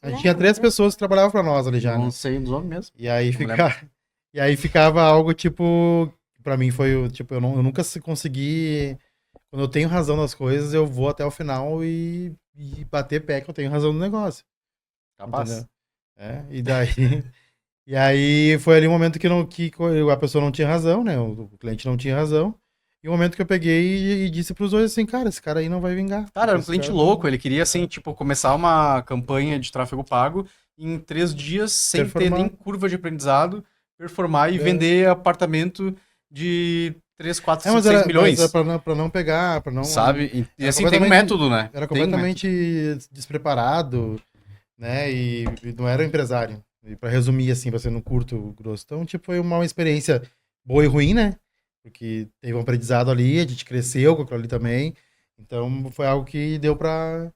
A gente tinha 3 pessoas que trabalhavam pra nós ali já, não sei dos homens mesmo. E aí ficava algo, tipo, pra mim foi, tipo, eu nunca consegui... Quando eu tenho razão nas coisas, eu vou até o final e e bater pé que eu tenho razão no negócio. Capaz. Entendeu? E daí... E aí foi ali um momento que a pessoa não tinha razão, né? O cliente não tinha razão. E o momento que eu peguei e disse pros dois assim, cara, esse cara aí não vai vingar. Cara, era um Esse cliente cara louco, não- ele queria, assim, tipo, começar uma campanha de tráfego pago em 3 dias, sem ter Performar. nem curva de aprendizado, performar e É. vender apartamento de 3, 4, 5, Mas 6 era milhões, pra não pegar, pra não... sabe? E Era assim, tem um completamente- método, né? Era Tem um método. completamente despreparado, né? E não era um empresário. E pra resumir, assim, pra ser no curto, grosso. Então, tipo, foi uma experiência boa e ruim, né? Porque teve um aprendizado ali, a gente cresceu com aquilo ali também. Então, foi algo que deu pra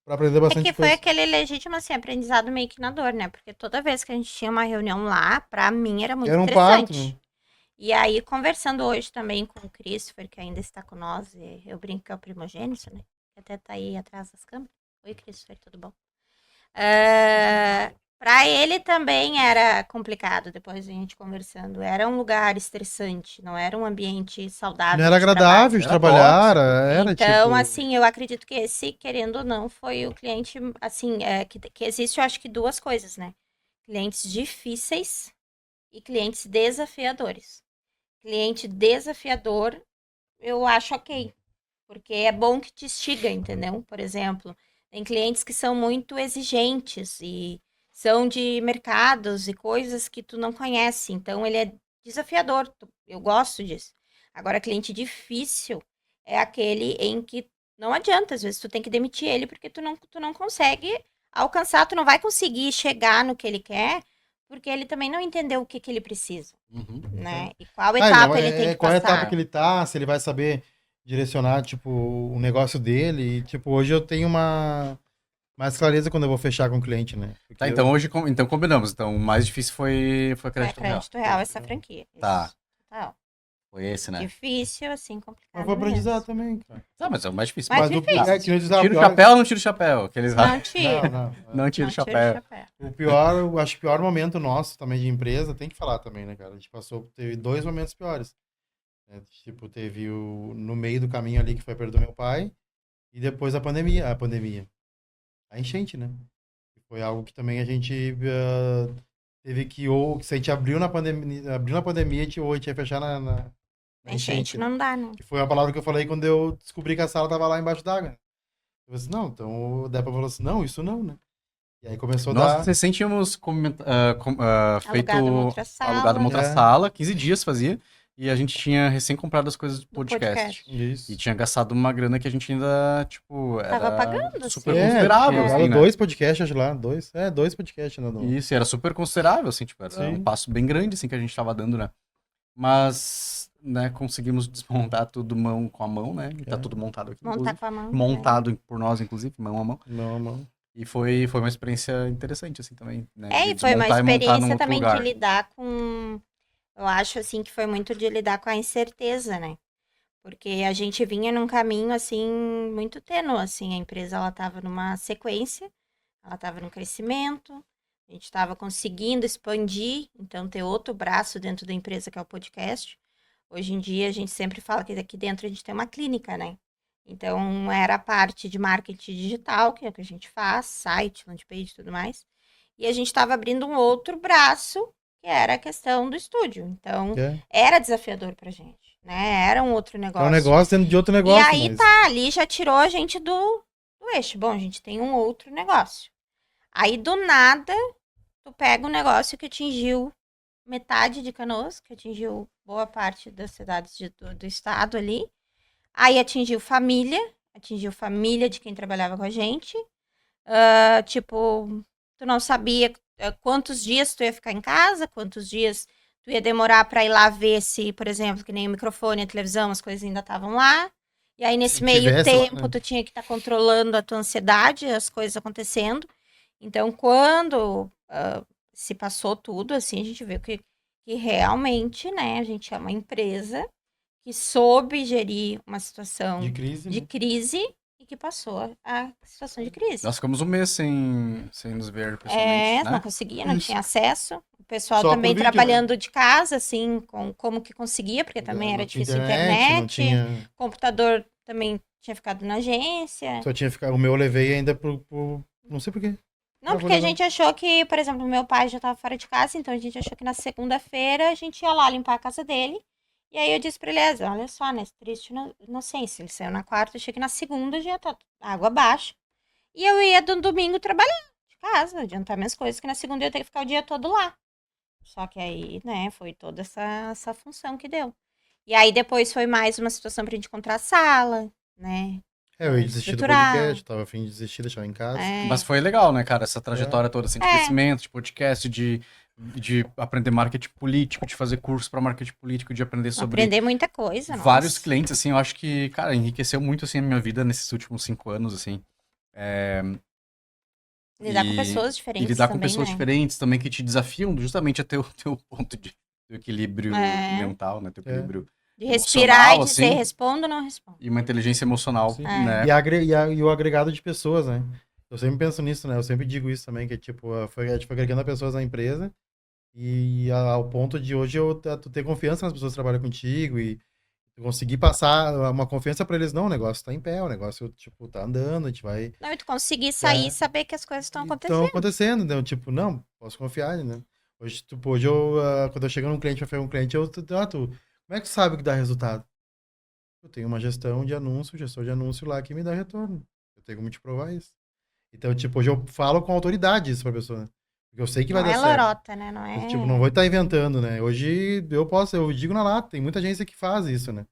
aprender É bastante que foi coisa. aquele legítimo, assim, aprendizado meio que na dor, né? Porque toda vez que a gente tinha uma reunião lá, pra mim era muito Era um parto, estressante. né? E aí, conversando hoje também com o Christopher, que ainda está com nós, e eu brinco que é o primogênito, né? Que até tá aí atrás das câmeras. Oi, Christopher, tudo bom? Para ele também era complicado, depois a gente conversando. Era um lugar estressante, não era um ambiente saudável Não era de trabalho. agradável de Era trabalhar, tóxico. era Então, tipo... assim, eu acredito que esse, querendo ou não, foi o cliente, assim, que existe, eu acho que duas coisas, né? Clientes difíceis e clientes desafiadores. Cliente desafiador, eu acho ok, porque é bom que te instiga, entendeu? Por exemplo, tem clientes que são muito exigentes e são de mercados e coisas que tu não conhece, então ele é desafiador, eu gosto disso. Agora, cliente difícil é aquele em que não adianta, às vezes tu tem que demitir ele porque tu não consegue alcançar, tu não vai conseguir chegar no que ele quer, porque ele também não entendeu o que, que ele precisa, Uhum. né? E qual Ah, não, etapa ele tem que qual é a etapa passar. que ele tá, se ele vai saber direcionar, tipo, o negócio dele. E, tipo, hoje eu tenho mais clareza quando eu vou fechar com o cliente, né? Porque Tá, então hoje então combinamos. Então o mais difícil foi Foi a crédito real. crédito real essa franquia. Tá. Isso. Total. Foi esse, né? Difícil, assim, Mas complicado foi aprendizado mesmo. também, cara. Tá, mas é o mais difícil. Mas Mas difícil. que nem eu Tira o pior, chapéu ou não tira o chapéu? Aqueles lá. Não tira. não. Não tira o Não tira o chapéu. chapéu. O pior, eu acho que o pior momento nosso também de empresa, tem que falar também, né, cara? A gente teve 2 momentos piores. Né? Tipo, teve no meio do caminho ali que foi a perda do meu pai, e depois a pandemia. A enchente, né? Foi algo que também a gente teve que, ou se a gente abriu na pandemia, ou a gente ia fechar na Enchente né? não dá, né? Que foi a palavra que eu falei quando eu descobri que a sala tava lá embaixo d'água. Eu falei assim, não, então o Depa falou assim, não, isso não, né? E aí começou a Nós dar... recém tínhamos feito Alugado uma outra sala. alugado uma outra É. sala, 15 dias fazia, e a gente tinha recém comprado as coisas do podcast. Isso. E tinha gastado uma grana que a gente ainda, tipo, Tava era pagando, super assim. considerável, tinha assim, dado né? 2 podcasts, acho lá, 2 podcasts, né? Isso, e era super considerável, assim, tipo, era Sim. um passo bem grande, assim, que a gente tava dando, né? Mas, né, conseguimos desmontar tudo mão com a mão, né? E tá É. tudo montado aqui, Montar inclusive. com a mão. Montado por nós, inclusive, mão a mão. Não. E foi uma experiência interessante, assim, também, né? É, de e foi uma desmontar e montar num experiência outro também lugar. de lidar com. Eu acho, assim, que foi muito de lidar com a incerteza, né? Porque a gente vinha num caminho, assim, muito tênue, assim. A empresa, ela tava numa sequência, ela tava num crescimento, a gente estava conseguindo expandir, então ter outro braço dentro da empresa, que é o podcast. Hoje em dia, a gente sempre fala que aqui dentro a gente tem uma clínica, né? Então, era a parte de marketing digital, que é o que a gente faz, site, landing page e tudo mais. E a gente estava abrindo um outro braço, que era a questão do estúdio. Então, É. era desafiador pra gente, né? Era um outro É um negócio. negócio dentro de outro E negócio, aí mas... tá, ali já tirou a gente do eixo. Bom, a gente tem um outro negócio. Aí do nada, tu pega um negócio que atingiu metade de Canoas, que atingiu boa parte das cidades do estado ali. Aí atingiu família de quem trabalhava com a gente. Tipo, tu não sabia quantos dias tu ia ficar em casa, quantos dias tu ia demorar pra ir lá ver se, por exemplo, que nem o microfone, a televisão, as coisas ainda estavam lá. E aí, nesse Se meio tivesse lá, tempo, né? tu tinha que estar controlando a tua ansiedade, as coisas acontecendo. Então, quando se passou tudo, assim, a gente viu que realmente, né, a gente é uma empresa que soube gerir uma situação De crise, de né? crise e que passou a situação de crise. Nós ficamos um mês sem nos ver pessoalmente, Não né? conseguia, não Isso. tinha acesso. O pessoal Só por também vídeo, trabalhando de casa, assim, como que conseguia, porque também era Não tinha difícil internet, não internet, tinha... computador também tinha ficado na agência. Só tinha ficado. O meu eu levei ainda não sei por quê. Não, vou porque a levar. gente achou que, por exemplo, meu pai já tava fora de casa, então a gente achou que na segunda-feira a gente ia lá limpar a casa dele. E aí eu disse pra ele, olha só, né, triste inocência. Ele saiu na quarta, eu achei que na segunda já tá água abaixo. E eu ia do domingo trabalhar de casa, adiantar minhas coisas, que na segunda eu ia ter que ficar o dia todo lá. Só que aí, né, foi toda essa função que deu. E aí depois foi mais uma situação pra gente encontrar a sala, né, Eu ia desistir do estruturar. podcast, tava a fim de desistir, deixar em casa. Mas foi legal, né, cara? Essa trajetória toda, assim, de É. crescimento, de podcast, de aprender marketing político, de fazer curso para marketing político, de aprender sobre Aprender muita coisa, vários nossa. clientes, assim, eu acho que, cara, enriqueceu muito, assim, a minha vida nesses últimos 5 anos, assim. Lidar com E- pessoas E diferentes lidar com também, pessoas né? diferentes também, que te desafiam justamente a ter o teu ponto de do equilíbrio É. mental, né? Teu equilíbrio De respirar e emocional, dizer, assim. respondo ou não respondo. E uma inteligência emocional, Sim. né? E o agregado de pessoas, né? Eu sempre penso nisso, né? Eu sempre digo isso também, que tipo, foi agregando pessoas na empresa e ao ponto de hoje tu ter confiança nas pessoas que trabalham contigo e tu conseguir passar uma confiança pra eles, não, o negócio tá em pé, o negócio, tipo, tá andando, a gente vai... Não, e tu conseguir sair e saber que as coisas estão acontecendo. Estão acontecendo, né? Tipo, não, posso confiar, né? Hoje, tipo, quando eu chego num cliente, pra fazer um cliente, como é que tu sabe que dá resultado? Eu tenho uma gestão de anúncio, gestor de anúncio lá que me dá retorno. Eu tenho como te provar isso. Então, tipo, hoje eu falo com autoridade isso pra pessoa, né? Porque eu sei que vai Não dar é certo. lorota, né? Não é... Tipo, não vou estar inventando, né? Hoje eu digo na lata, tem muita agência que faz isso, né?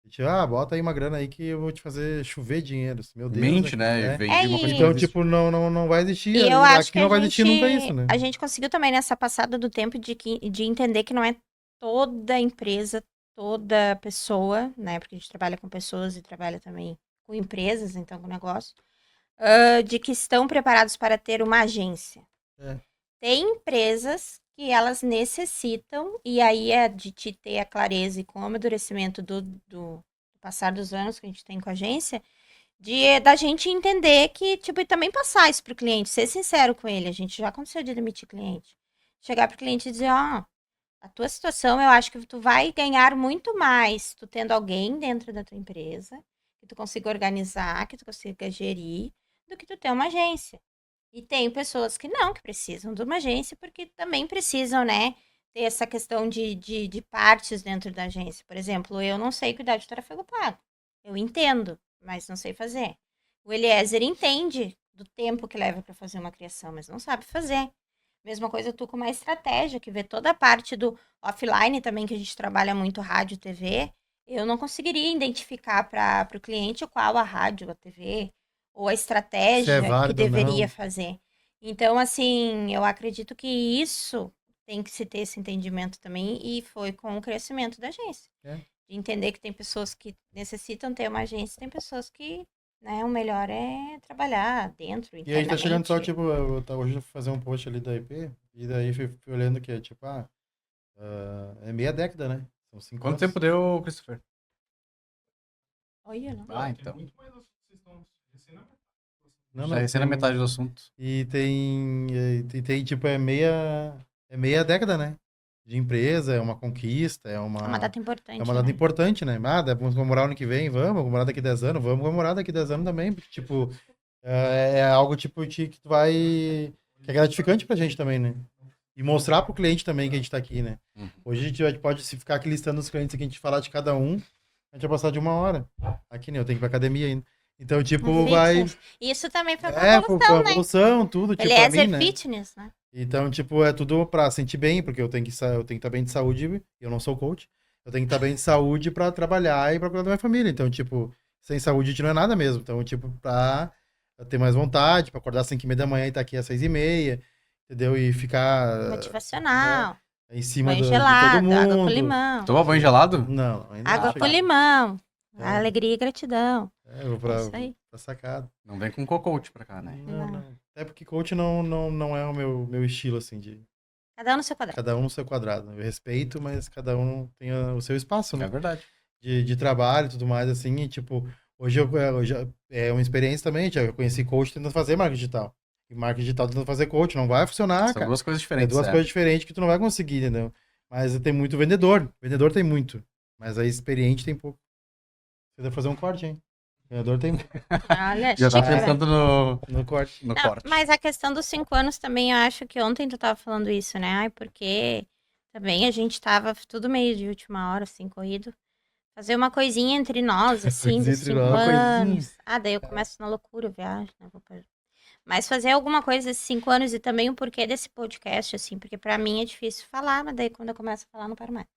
Tipo, bota aí uma grana aí que eu vou te fazer chover dinheiro. Meu Deus. Mente, né? É. Vende É, uma coisa que Então, não existe. tipo, não vai existir. E eu acho Aqui que não vai existir nunca isso, né? a gente conseguiu também nessa passada do tempo de entender que não é toda empresa, toda pessoa, né? Porque a gente trabalha com pessoas e trabalha também com empresas, então com negócio, de que estão preparados para ter uma agência. É. Tem empresas que elas necessitam, e aí é de te ter a clareza e com o amadurecimento do passar dos anos que a gente tem com a agência, da gente entender que, tipo, e também passar isso pro cliente, ser sincero com ele. A gente já aconteceu de demitir cliente. Chegar pro cliente e dizer, a tua situação, eu acho que tu vai ganhar muito mais tu tendo alguém dentro da tua empresa, que tu consiga organizar, que tu consiga gerir, do que tu ter uma agência. E tem pessoas que não, que precisam de uma agência, porque também precisam, né, ter essa questão de partes dentro da agência. Por exemplo, eu não sei cuidar de tráfego pago. Eu entendo, mas não sei fazer. O Eliezer entende do tempo que leva para fazer uma criação, mas não sabe fazer. Mesma coisa tu com uma estratégia, que vê toda a parte do offline também, que a gente trabalha muito rádio e TV. Eu não conseguiria identificar para o cliente qual a rádio, a TV, ou a estratégia que válido ou deveria não. fazer. Então, assim, eu acredito que isso tem que se ter esse entendimento também, e foi com o crescimento da agência. É. De entender que tem pessoas que necessitam ter uma agência, tem pessoas que, né, o melhor é trabalhar dentro, E aí tá chegando só, internamente. tipo, hoje eu fui fazer um post ali da IP, e daí fui olhando que é, tipo, é meia década, né? São 5 Quanto anos. tempo deu, Christopher? Olha, não. Ah, então. Não, Já recém na metade do assunto. E tem tipo, é meia década, né? De empresa, é uma conquista, É uma data importante, é uma data né? importante, né? Vamos comemorar ano que vem, vamos comemorar daqui 10 anos, vamos comemorar daqui 10 anos também, porque, tipo, é algo, tipo, que tu vai... que é gratificante pra gente também, né? E mostrar pro cliente também que a gente tá aqui, né? Uhum. Hoje a gente pode se ficar aqui listando os clientes que a gente falar de cada um, a gente vai passar de 1 hora. Aqui, né? Eu tenho que ir pra academia ainda. Então, tipo, vai... Fitness. Isso também foi uma É, evolução, né? evolução, tudo, tipo, pra Eliezer mim, né? Fitness, né? Então, tipo, é tudo pra sentir bem, porque eu tenho que estar bem de saúde, eu não sou coach. Eu tenho que estar bem de saúde pra trabalhar e pra cuidar da minha família. Então, tipo, sem saúde a gente não é nada mesmo. Então, tipo, pra ter mais vontade, pra acordar às 5h30 da manhã e estar aqui às 6h30, entendeu? E ficar Motivacional. em cima Banho de todo gelado, água com mundo. limão. Toma banho gelado? Não, ainda Água não com cheguei. limão. É. Alegria e gratidão. Eu vou É isso aí. pra sacada. Não vem com cocote pra cá, né? Não. Até porque coach não é o meu estilo, assim, de Cada um no seu quadrado. cada um no seu quadrado. Eu respeito, mas cada um tem o seu espaço, né? É verdade. De trabalho e tudo mais, assim, e, tipo, hoje é uma experiência também, já conheci coach tentando fazer marketing digital. E marketing digital tentando fazer coach, não vai funcionar, São cara. duas coisas É diferentes. duas coisas diferentes que tu não vai conseguir, entendeu? Mas tem muito vendedor. Vendedor tem muito. Mas aí experiente tem pouco. Você deve fazer um corte, hein? O ganhador tem Olha, Já tá xícara. pensando no corte. no Não, corte. mas a questão dos 5 anos também, eu acho que ontem tu tava falando isso, né? Ai, porque também a gente tava tudo meio de última hora, assim, corrido. Fazer uma coisinha entre nós, assim, Coisinha dos entre 5 nós, uma coisinha. anos. Ah, daí eu começo na loucura, eu viajo, né? Mas fazer alguma coisa desses 5 anos e também o porquê desse podcast, assim, porque pra mim é difícil falar, mas daí quando eu começo a falar, não paro mais.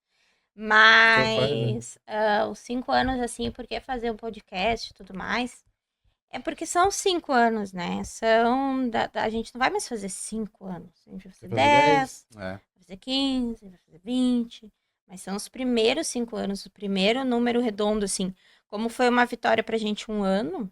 Mas os 5 anos, assim, por que fazer um podcast e tudo mais? É porque são 5 anos, né? A gente não vai mais fazer 5 anos. A gente vai fazer Vai fazer 10, É. vai fazer 15, vai fazer 20. Mas são os primeiros 5 anos, o primeiro número redondo, assim. Como foi uma vitória pra gente um ano,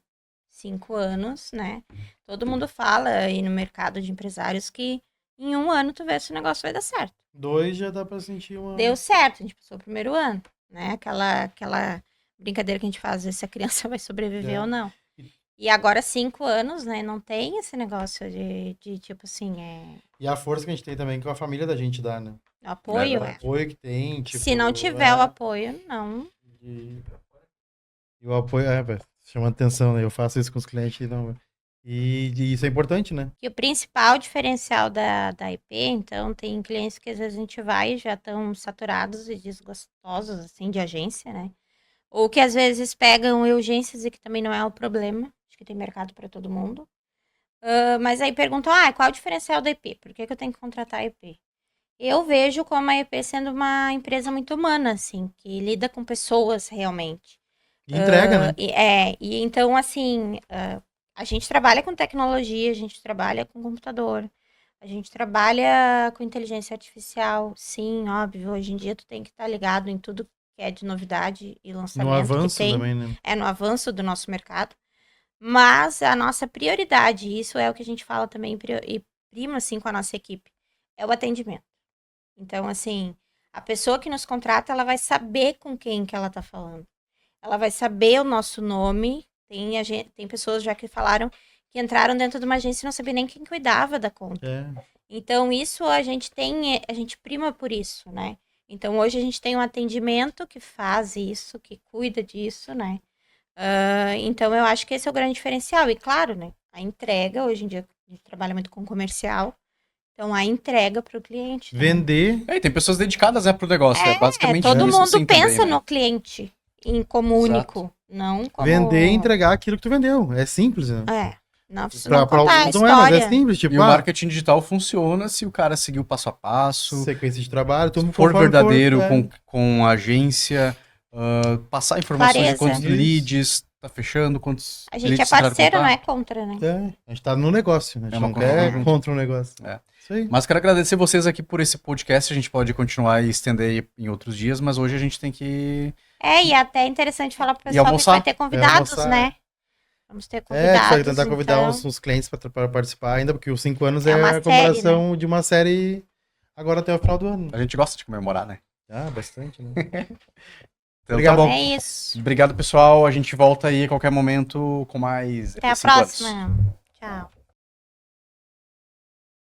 5 anos, né? Todo mundo fala aí no mercado de empresários que em um ano tu vê se o negócio vai dar certo. 2 já dá pra sentir uma... Deu certo, a gente passou o primeiro ano, né? Aquela brincadeira que a gente faz, ver se a criança vai sobreviver É. ou não. E agora 5 anos, né? Não tem esse negócio de tipo assim, E a força que a gente tem também que a família da gente dá, né? apoio. O apoio que tem, tipo... Se não tiver o apoio, não. E o apoio, chama atenção, né? Eu faço isso com os clientes e não... E isso é importante, né? Que o principal diferencial da IP, então, tem clientes que às vezes a gente vai e já estão saturados e desgostosos, assim, de agência, né? Ou que às vezes pegam urgências e que também não é o problema. Acho que tem mercado para todo mundo. Mas aí perguntam, qual é o diferencial da IP? Por que eu tenho que contratar a IP? Eu vejo como a EP sendo uma empresa muito humana, assim, que lida com pessoas realmente. E entrega, né? E então, assim, a gente trabalha com tecnologia, a gente trabalha com computador, a gente trabalha com inteligência artificial, sim, óbvio, hoje em dia tu tem que estar ligado em tudo que é de novidade e lançamento No avanço que tem, também, né? no avanço do nosso mercado, mas a nossa prioridade, isso é o que a gente fala também e prima, assim, com a nossa equipe, é o atendimento. Então, assim, a pessoa que nos contrata, ela vai saber com quem que ela tá falando. Ela vai saber o nosso nome. Tem pessoas já que falaram que entraram dentro de uma agência e não sabia nem quem cuidava da conta. É. Então, isso a gente prima por isso, né? Então, hoje a gente tem um atendimento que faz isso, que cuida disso, né? Então, eu acho que esse é o grande diferencial. E, claro, né? A entrega, hoje em dia, a gente trabalha muito com comercial. Então, a entrega para o cliente. Né? Vender. E tem pessoas dedicadas, né, pro negócio. É basicamente todo isso, mundo assim, pensa também, né? no cliente como Exato. único, não como... Vender e entregar aquilo que tu vendeu. É simples, né? Não precisa não Pra contar a alguns não é, mas história. é simples. Tipo, E o marketing digital funciona se o cara seguir o passo a passo, sequência de trabalho, tudo se for conforme verdadeiro for, com a agência, passar informações Clareza. de quantos Isso. leads tá fechando, quantos A gente é leads entraram em parceiro, não contato. é contra, né? A gente tá no negócio. A gente É uma não coisa quer conjunta. contra o negócio. É. Isso aí. Mas quero agradecer vocês aqui por esse podcast. A gente pode continuar e estender em outros dias, mas hoje a gente tem que... E até é interessante falar pro pessoal que a gente almoçar. vai ter convidados, almoçar, né? Vamos ter A convidados. gente vai tentar convidar então... uns clientes para participar ainda, porque os 5 anos É é uma a série, comemoração de uma série agora até o final do ano. A gente gosta de comemorar, né? Bastante, né? Então Obrigado. tá bom. É isso. Obrigado, pessoal. A gente volta aí a qualquer momento com mais... Até a EP 5 anos. próxima. Tchau.